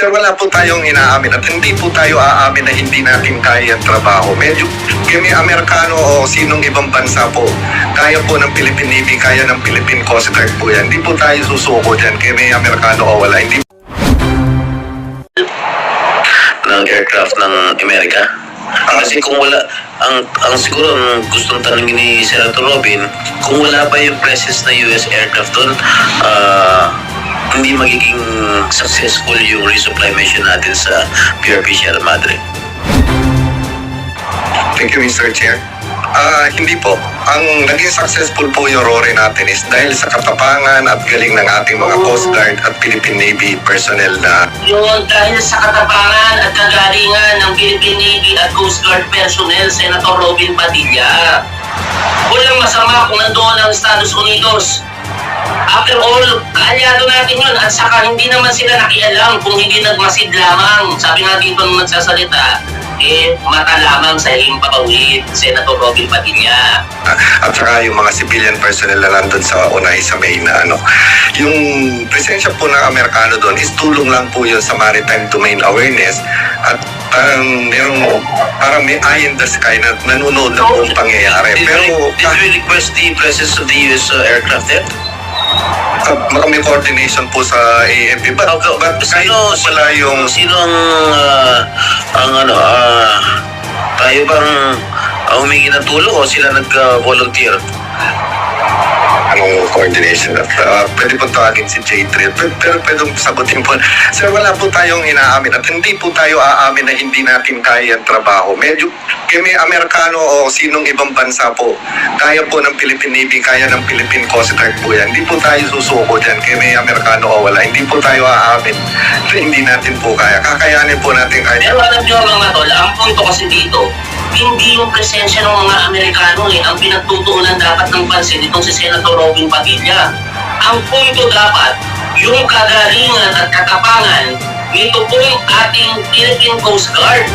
Sir, wala po tayong inaamin at hindi po tayo aamin na hindi natin kaya ang trabaho. Medyo kami Amerikano o sinong ibang bansa po, kaya po ng Philippine Navy, kaya ng Philippine Coast Guard po yan. Hindi po tayo susuko dyan, kami Amerikano o wala. Hindi ng aircraft ng Amerika. Kasi kung wala, ang siguro ang gustong tanongin ni Senator Robin, kung wala ba yung presence na US aircraft doon, hindi magiging successful yung resupply mission natin sa PRP Sierra Madre. Thank you, Mr. Chair. Hindi po. Ang naging successful po yung RORE natin is dahil sa katapangan at galing ng ating mga Coast Guard at Philippine Navy personnel na Yun, dahil sa katapangan at kagalingan ng Philippine Navy at Coast Guard personnel, Senator Robin Padilla. Walang masama kung nandoon ang Estados Unidos. After all, kaalyado natin yun at saka hindi naman sila nakialam kung hindi nagmasid lamang. Sabi nga dito nung nagsasalita, mata lamang sa himpapawid, Senator Robin Padilla. at saka yung mga civilian personnel na nandun sa Unay sa May na yung presensya po ng Amerikano doon is tulong lang po yun sa maritime domain awareness at parang may eye in the sky na nanonood na po ang pangyayari. Pero Did we request the presence of the US aircraft there? may coordination po sa AFP. But kahit po pala yung Sino tayo bang humingi ng tulong o sila nag-volunteer? anong coordination at pwede po tawagin si J3 pero pwedeng sagutin po. Sir, wala po tayong inaamin at hindi po tayo aamin na hindi natin kaya ang trabaho. Medyo kami Amerikano o sinong ibang bansa po, kaya po ng Philippine Navy, kaya ng Philippine Coast Guard po yan. Hindi po tayo susuko dyan, kami Amerikano o wala. Hindi po tayo aamin na hindi natin po kaya. Kakayanin po natin kaya. Pero alam nyo mga tol, ang punto kasi dito, hindi yung presensya ng mga Amerikano ang pinagtutuunan dapat ng pansin itong si Senator Robin Padilla. Ang punto dapat, yung kagalingan at katapangan nito pong ating Philippine Coast Guard.